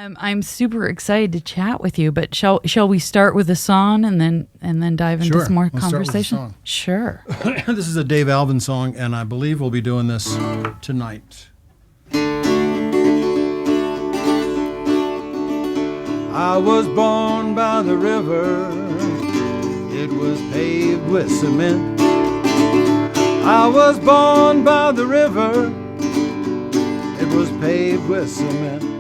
I'm super excited to chat with you, but shall we start with a song and then dive into some more conversation? Sure. This is a Dave Alvin song, and I believe we'll be doing this tonight. I was born by the river, it was paved with cement. I was born by the river, it was paved with cement.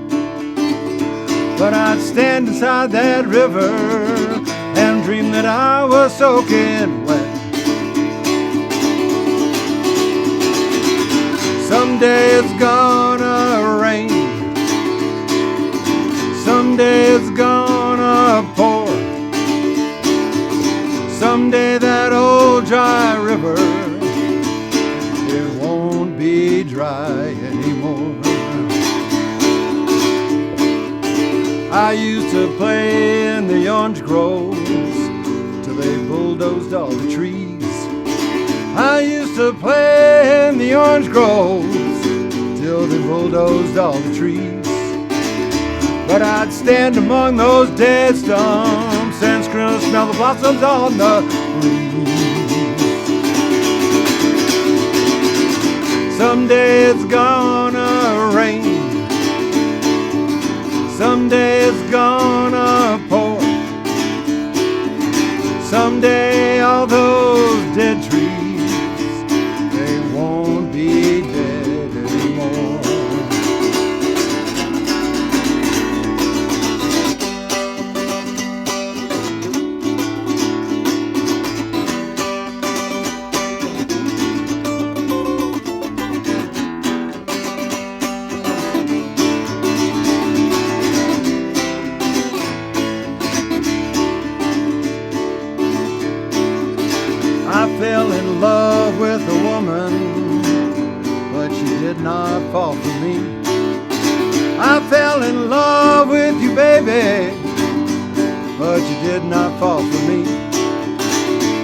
But I'd stand inside that river and dream that I was soaking wet. Someday it's gonna rain, someday it's gonna pour, someday that old dry river, it won't be dry anymore. I used to play in the orange groves till they bulldozed all the trees. I used to play in the orange groves till they bulldozed all the trees. But I'd stand among those dead stumps and smell the blossoms on the breeze. Someday it's gonna rain, someday it's gonna pour, someday all those dead trees, they won't be dead anymore. I fell in love with a woman, but she did not fall for me. I fell in love with you, baby, but you did not fall for me.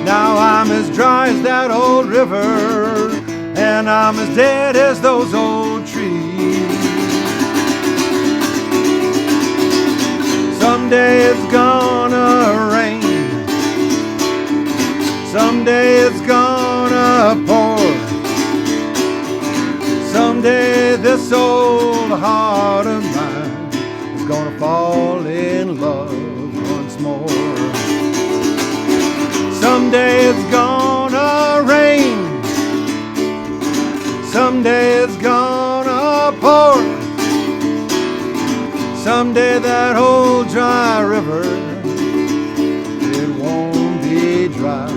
Now I'm as dry as that old river, and I'm as dead as those old trees. Someday it's gonna rain, someday it's gonna pour, someday this old heart of mine is gonna fall in love once more. Someday it's gonna rain, someday it's gonna pour, someday that old dry river, it won't be dry.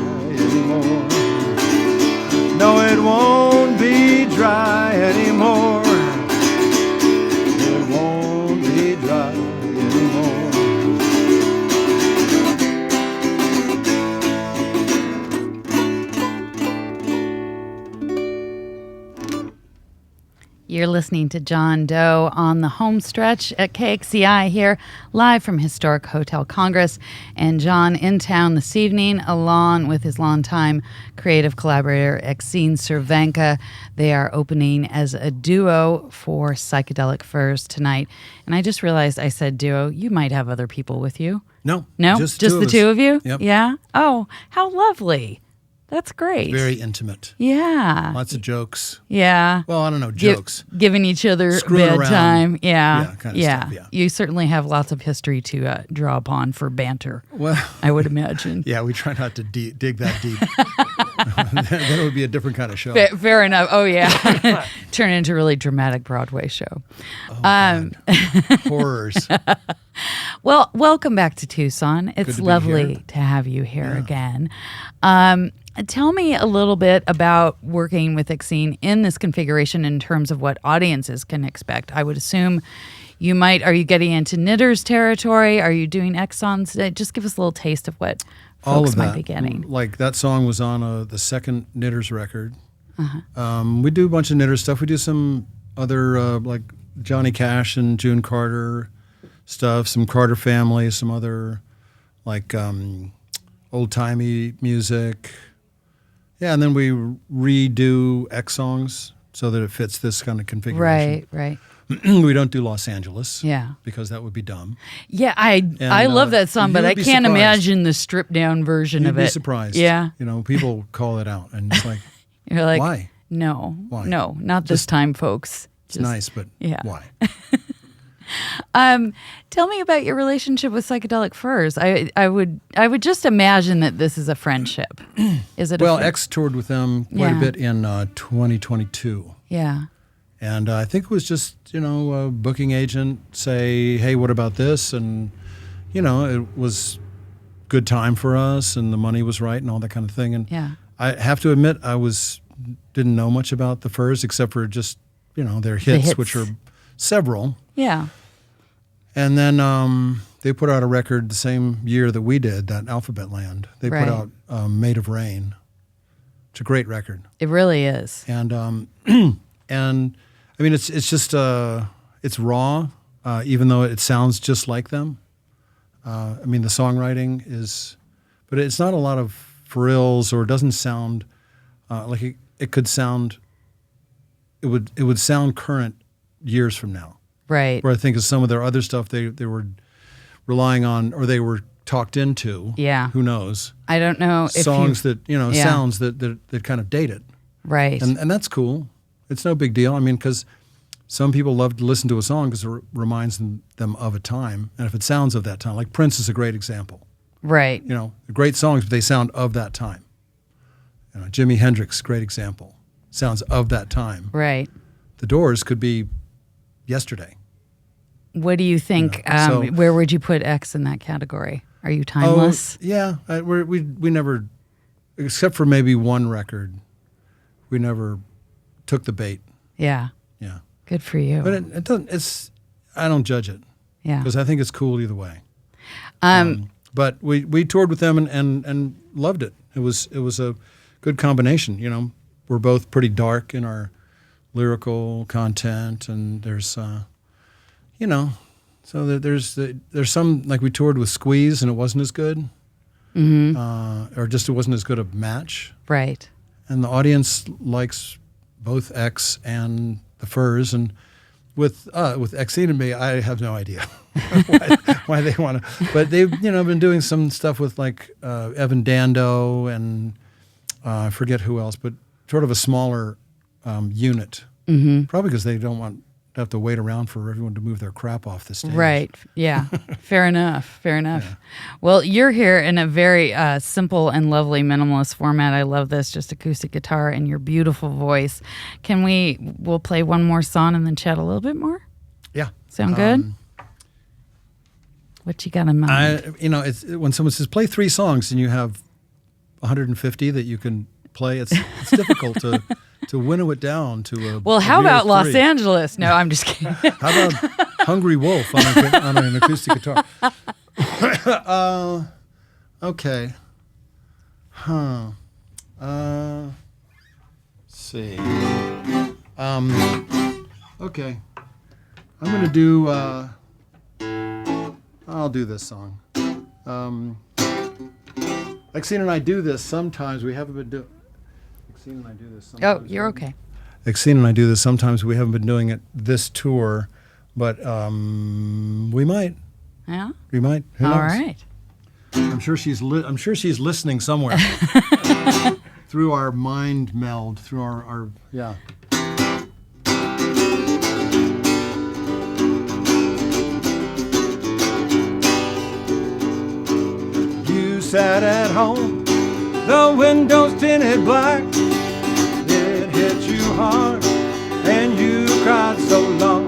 No, it won't be dry anymore. It won't be dry anymore. You're listening to John Doe on the home stretch at KXCI here, live from Historic Hotel Congress. And John in town this evening, along with his longtime creative collaborator, Exene Cervenka. They are opening as a duo for Psychedelic Furs tonight. And I just realized I said duo. You might have other people with you. No, just the two of you? Yep. Yeah? Oh, how lovely. That's great. Very intimate. Yeah. Lots of jokes. Yeah. Well, I don't know, jokes. Giving each other Screwing bedtime. around. Yeah. Yeah, kind of stuff, yeah. You certainly have lots of history to draw upon for banter, Well, I would imagine. yeah, we try not to dig that deep. Then it would be a different kind of show. Fair enough. Oh, yeah. Turn it into a really dramatic Broadway show. Oh, horrors. Well, welcome back to Tucson. It's to be lovely here. to have you here again. Tell me a little bit about working with Exene in this configuration in terms of what audiences can expect. I would assume are you getting into knitters territory? Are you doing exons? Just give us a little taste of what folks might be getting. Like that song was on the second Knitters record. We do a bunch of Knitters stuff. We do some other like Johnny Cash and June Carter stuff, some Carter family, some other like old-timey music. Yeah, and then we redo X songs so that it fits this kind of configuration. Right. We don't do Los Angeles. Yeah. Because that would be dumb. Yeah, I love that song, but I can't imagine the stripped down version of it. You'd be surprised. Yeah. People call it out, and it's like, you're like, why? No. Why? No, not this time, folks. It's nice, but why? Tell me about your relationship with Psychedelic Furs. I would just imagine that this is a friendship. Is it? Well, X toured with them quite a bit in 2022. Yeah. And I think it was just, a booking agent say, hey, what about this? And, it was good time for us and the money was right and all that kind of thing. And I have to admit, didn't know much about the Furs except for just, their hits, which are several. Yeah. And then they put out a record the same year that we did, that Alphabet Land. They put out Made of Rain. It's a great record. It really is. And and I mean, it's just it's raw, even though it sounds just like them. I mean, the songwriting is, but it's not a lot of frills, or it doesn't sound like it could sound. It would sound current years from now. Right. Where I think of some of their other stuff they were relying on, or they were talked into. Yeah. Who knows? I don't know if songs that sounds that kind of date it. Right. And that's cool. It's no big deal. I mean, because some people love to listen to a song because it reminds them of a time, and if it sounds of that time, like Prince is a great example. Right. Great songs, but they sound of that time. Jimi Hendrix, great example, sounds of that time. Right. The Doors could be yesterday. What do you think? Where would you put X in that category? Are you timeless? Yeah, we never, except for maybe one record, we never took the bait. Yeah. Yeah. Good for you. But it doesn't. I don't judge it. Yeah. Because I think it's cool either way. But we toured with them and loved it. It was a good combination. We're both pretty dark in our lyrical content, and there's so there's some, like we toured with Squeeze and it wasn't as good, or just it wasn't as good a match, right? And the audience likes both X and the Furs, and with Exene and me, I have no idea why they want to, but they've been doing some stuff with like Evan Dando and I forget who else, but sort of a smaller unit, probably because they don't want to have to wait around for everyone to move their crap off the stage. Right. Yeah. Fair enough. Yeah. Well, you're here in a very simple and lovely minimalist format. I love this, just acoustic guitar and your beautiful voice. We'll play one more song and then chat a little bit more? Yeah. Sound good? What you got in mind? It's when someone says play 3 songs and you have 150 that you can play, it's difficult to winnow it down to a. Well, how about Los Angeles? No, I'm just kidding. How about Hungry Wolf on an acoustic guitar? Okay. Let's see. Okay. I'm going to do. I'll do this song. Exene and I do this sometimes. We haven't been doing. Exene and I do this sometimes. Oh, you're okay. Exene and I do this sometimes. We haven't been doing it this tour, but we might. Yeah. We might. Who knows? All right. I'm sure she's listening somewhere through our mind meld, through our yeah. Sat at home, the windows tinted black. It hit you hard, and you cried so long.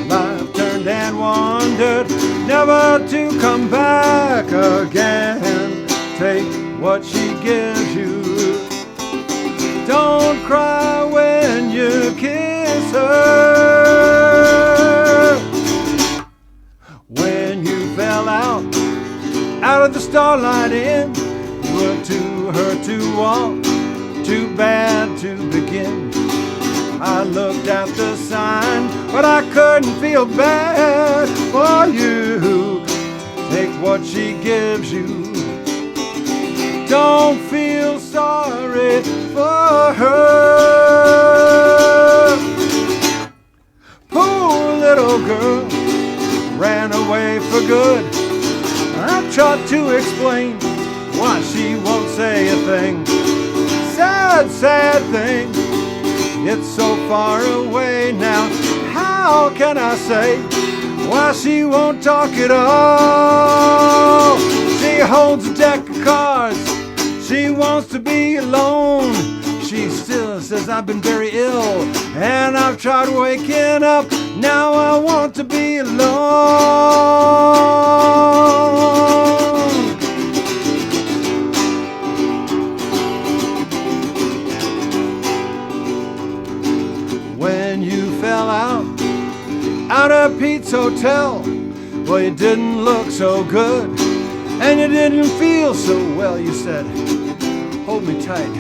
Life turned and wandered, never to come back again. Take what she gives you. Don't cry when you kiss her. When you fell out of the Starlight Inn, you were too hurt to walk, too bad to begin. I looked at the sign, but I couldn't feel bad for you. Take what she gives you. Don't feel sorry for her. Pull little girl ran away for good. I've tried to explain why she won't say a thing. Sad, sad thing. It's so far away now. How can I say why she won't talk at all? She holds a deck of cards. She wants to be alone. She still says I've been very ill, and I've tried waking up. Now I want to be alone. When you fell out of Pete's hotel, well, you didn't look so good, and you didn't feel so well. You said, hold me tight,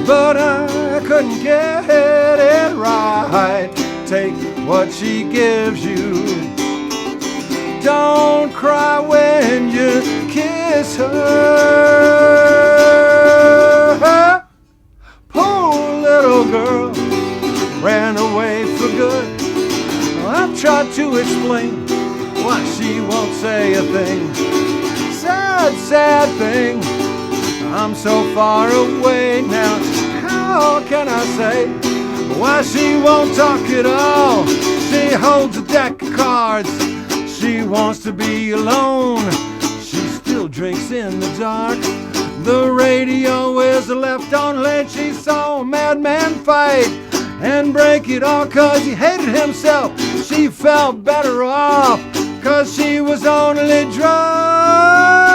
but I couldn't get it right. Take what she gives you. Don't cry when you kiss her. Poor little girl ran away for good. I've tried to explain why she won't say a thing. Sad, sad thing. I'm so far away now. How can I say why she won't talk at all? She holds a deck of cards. She wants to be alone. She still drinks in the dark. The radio is left on late. She saw a madman fight and break it all 'cause he hated himself. She felt better off 'cause she was only drunk.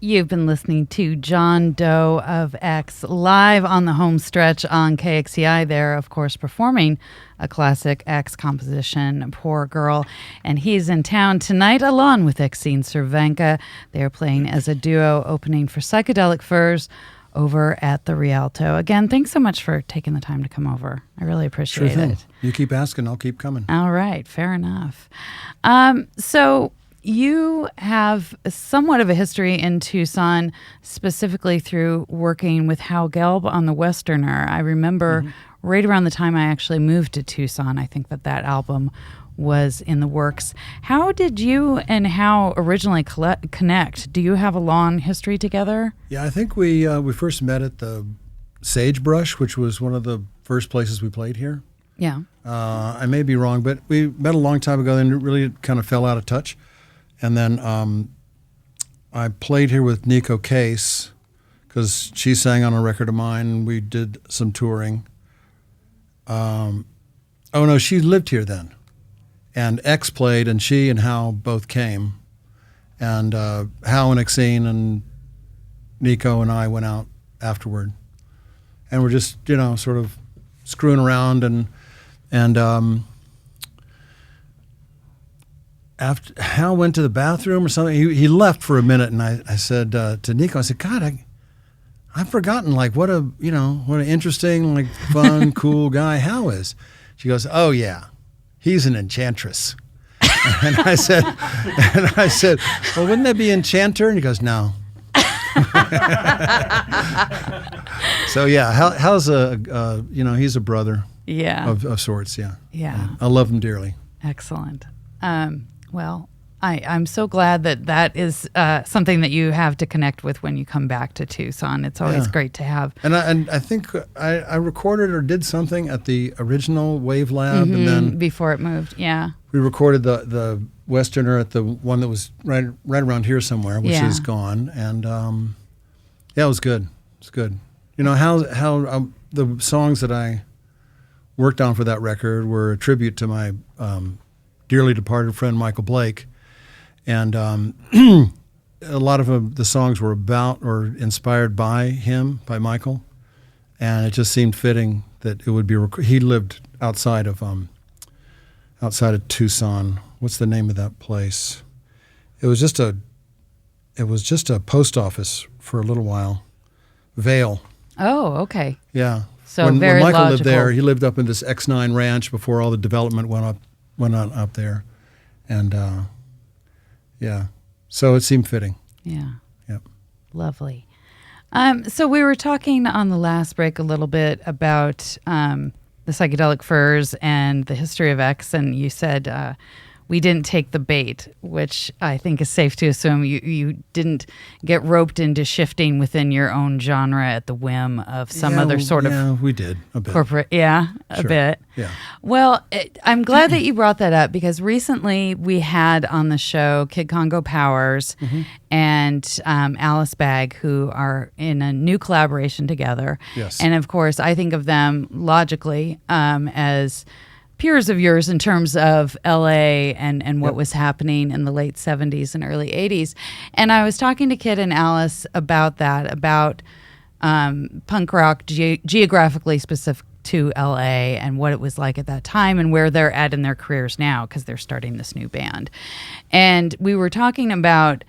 You've been listening to John Doe of X live on the home stretch on KXCI. They're, of course, performing a classic X composition, Poor Girl. And he's in town tonight along with Exene Cervenka. They're playing as a duo, opening for Psychedelic Furs over at the Rialto. Again, thanks so much for taking the time to come over. I really appreciate it. You keep asking, I'll keep coming. All right, fair enough. So you have somewhat of a history in Tucson, specifically through working with Hal Gelb on The Westerner. I remember right around the time I actually moved to Tucson, I think that album was in the works. How did you and Hal originally connect? Do you have a long history together? Yeah, I think we first met at the Sagebrush, which was one of the first places we played here. Yeah. I may be wrong, but we met a long time ago and it really kind of fell out of touch. And then I played here with Nico Case because she sang on a record of mine, and we did some touring. Oh, no, she lived here then. And X played, and she and Hal both came. And Hal and Exene and Nico and I went out afterward. And we're just, sort of screwing around. And after Hal went to the bathroom or something, he left for a minute, and I said to Nico, I said, God, I've forgotten what an interesting, fun, cool guy Hal is. She goes, oh yeah, he's an enchantress. and I said, well, wouldn't that be enchanter? And he goes, no. So yeah, Hal's he's a brother. Yeah. Of sorts. Yeah. Yeah. I love him dearly. Excellent. Well, I'm so glad that is something that you have to connect with when you come back to Tucson. It's always great to have. And I think I recorded or did something at the original Wave Lab, and then before it moved, yeah. We recorded the Westerner at the one that was right around here somewhere, which is gone. And it was good. It's good. How the songs that I worked on for that record were a tribute to my dearly departed friend Michael Blake, and a lot of the songs were about or inspired by him, by Michael, and it just seemed fitting that it would be. He lived outside of Tucson. What's the name of that place? It was just a post office for a little while. Vale. Oh, okay. Yeah. So when very Michael logical. lived there, he lived up in this X9 ranch before all the development went on up there, and So it seemed fitting. Yeah. Yep. Lovely. So we were talking on the last break a little bit about the psychedelic furs and the history of X, and you said we didn't take the bait, which I think is safe to assume you didn't get roped into shifting within your own genre at the whim of some other sort of... Yeah, we did a bit. Corporate, a bit. Yeah. Well, I'm glad that you brought that up because recently we had on the show Kid Congo Powers and Alice Bagg, who are in a new collaboration together. Yes. And of course, I think of them logically as peers of yours in terms of LA and what was happening in the late 70s and early 80s. And I was talking to Kid and Alice about that, about punk rock geographically specific to LA and what it was like at that time and where they're at in their careers now because they're starting this new band. And we were talking about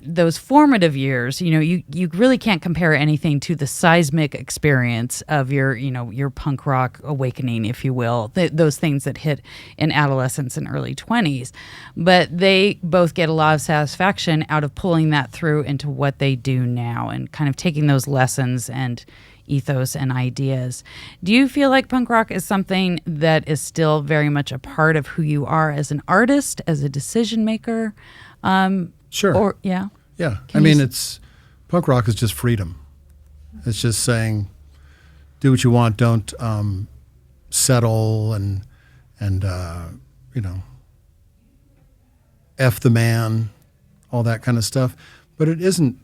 those formative years, you really can't compare anything to the seismic experience of your punk rock awakening, if you will, those things that hit in adolescence and early 20s. But they both get a lot of satisfaction out of pulling that through into what they do now and kind of taking those lessons and ethos and ideas. Do you feel like punk rock is something that is still very much a part of who you are as an artist, as a decision maker? Sure. Yeah. I mean, it's punk rock is just freedom. It's just saying, do what you want. Don't settle and F the man, all that kind of stuff. But it isn't.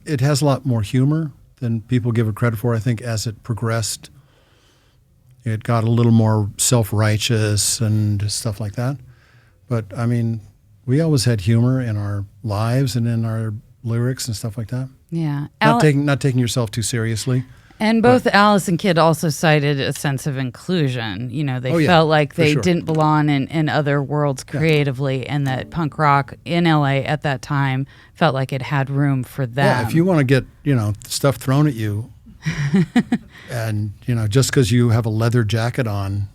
It has a lot more humor than people give it credit for. I think as it progressed, it got a little more self-righteous and stuff like that. But I mean, we always had humor in our lives and in our lyrics and stuff like that. Yeah. Not taking yourself too seriously. And both Alice and Kid also cited a sense of inclusion. They felt like they didn't belong in other worlds creatively and that punk rock in LA at that time felt like it had room for them. Yeah, if you want to get, stuff thrown at you and, just because you have a leather jacket on,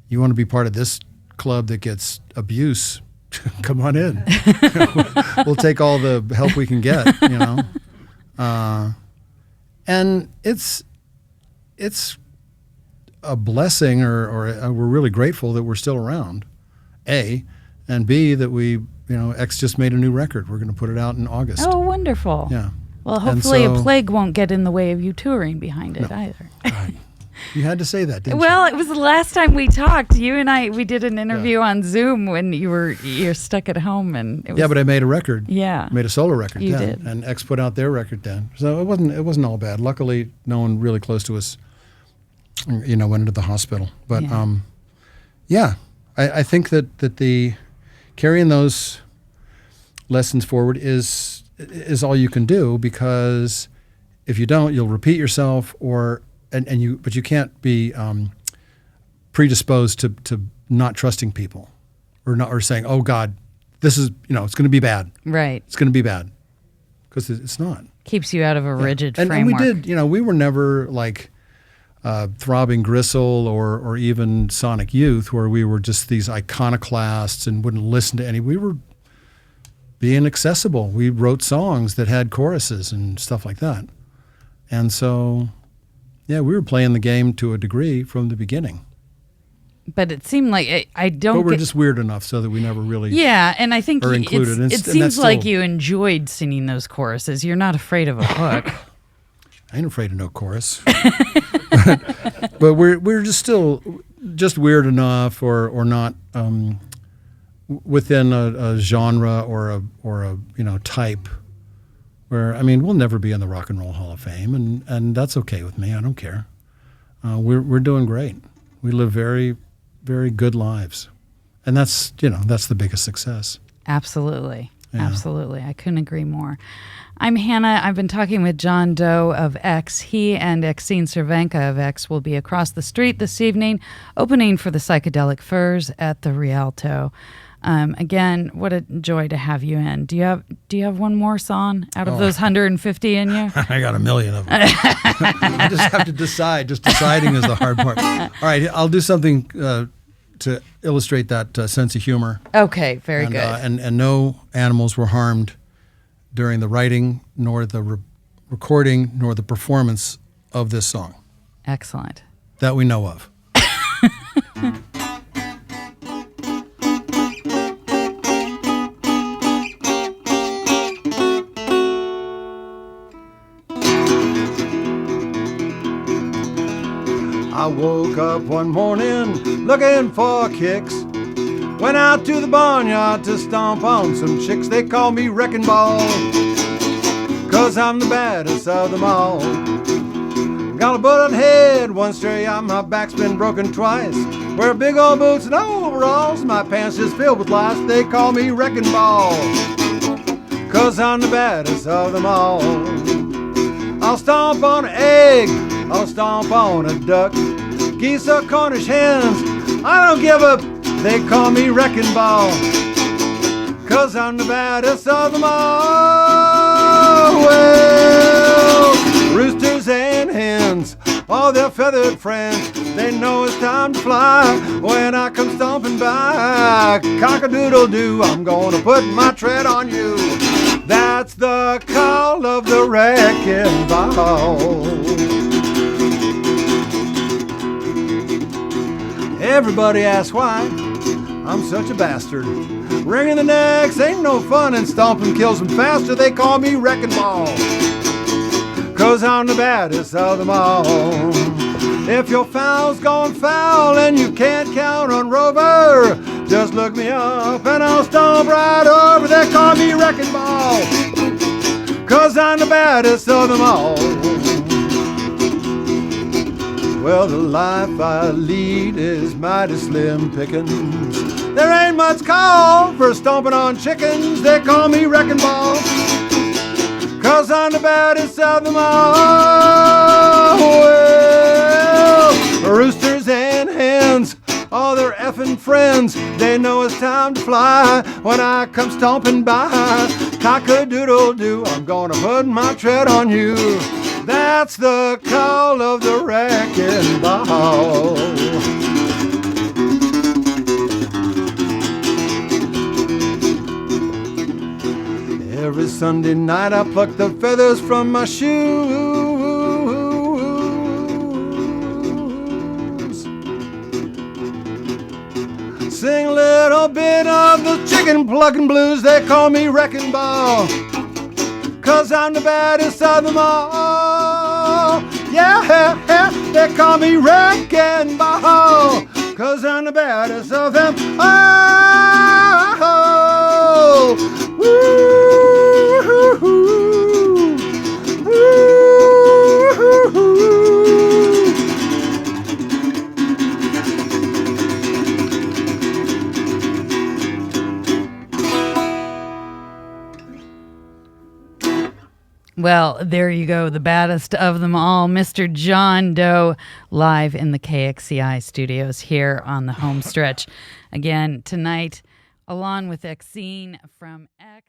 you want to be part of this club that gets abuse, come on in. We'll take all the help we can get, and it's a blessing, or we're really grateful that we're still around. A, and B, that we, X just made a new record. We're going to put it out in August. Oh, wonderful. Yeah. Well, hopefully a plague won't get in the way of you touring behind it either. Right. You had to say that, didn't you? Well, it was the last time we talked. You and we did an interview on Zoom when you're stuck at home, and it was, but I made a record. Yeah, made a solo record. You then, did. And X put out their record then, so it wasn't all bad. Luckily, no one really close to us, went into the hospital. But I think that the carrying those lessons forward is all you can do, because if you don't, you'll repeat yourself, but you can't be predisposed to not trusting people, or saying, oh God, this is, it's going to be bad. Right. It's going to be bad, because it's not. Keeps you out of a rigid framework. And we did, we were never like Throbbing Gristle or even Sonic Youth, where we were just these iconoclasts and wouldn't listen to any. We were being accessible. We wrote songs that had choruses and stuff like that. And so, we were playing the game to a degree from the beginning. But it seemed like I don't. But we're just weird enough so that we never really. Yeah, and I think are included. It seems like you enjoyed singing those choruses. You're not afraid of a hook. I ain't afraid of no chorus. but we're just still just weird enough, or not within a genre or a type. Where, we'll never be in the Rock and Roll Hall of Fame, and that's okay with me. I don't care. We're doing great. We live very, very good lives, and that's the biggest success. Absolutely, absolutely. I couldn't agree more. I'm Hannah. I've been talking with John Doe of X. He and Exene Cervenka of X will be across the street this evening, opening for the Psychedelic Furs at the Rialto. Again, what a joy to have you in. Do you have one more song out of those 150 in you? I got a million of them. I just have to decide. Just deciding is the hard part. All right, I'll do something to illustrate that sense of humor. Okay, very And, good. And no animals were harmed during the writing, nor the recording, nor the performance of this song Excellent. that we know of. I woke up one morning looking for kicks. Went out to the barnyard to stomp on some chicks. They call me Wrecking Ball, 'cause I'm the baddest of them all. Got a bullet head, one stray eye, my back's been broken twice. Wear big old boots and overalls, my pants just filled with lice. They call me Wrecking Ball, 'cause I'm the baddest of them all. I'll stomp on an egg, I'll stomp on a duck, geese or Cornish hens, I don't give up, they call me Wrecking Ball, 'cause I'm the baddest of them all. Well, roosters and hens, all their feathered friends, they know it's time to fly when I come stomping by. Cock-a-doodle-doo, I'm gonna put my tread on you. That's the call of the Wrecking Ball. Everybody asks why I'm such a bastard. Wringing the necks ain't no fun, and stomping kills them faster. They call me Wrecking Ball, 'cause I'm the baddest of them all. If your fowl's gone foul and you can't count on Rover, just look me up and I'll stomp right over. They call me Wrecking Ball, 'cause I'm the baddest of them all. Well, the life I lead is mighty slim pickings. There ain't much call for stomping on chickens. They call me Wrecking Ball, 'cause I'm the baddest of them all. Well, roosters and hens, all their effing friends, they know it's time to fly when I come stomping by. Cock-a-doodle-doo, I'm gonna put my tread on you. That's the call of the Wrecking Ball. Every Sunday night I pluck the feathers from my shoes. Sing a little bit of the chicken plucking blues. They call me Wrecking Ball, 'cause I'm the baddest of them all. Yeah, they call me Wrecking Ball, 'cause I'm the baddest of them all. Woo-hoo-hoo. Woo-hoo-hoo. Well, there you go, the baddest of them all, Mr. John Doe, live in the KXCI studios here on the home stretch. Again, tonight, along with Exene from X.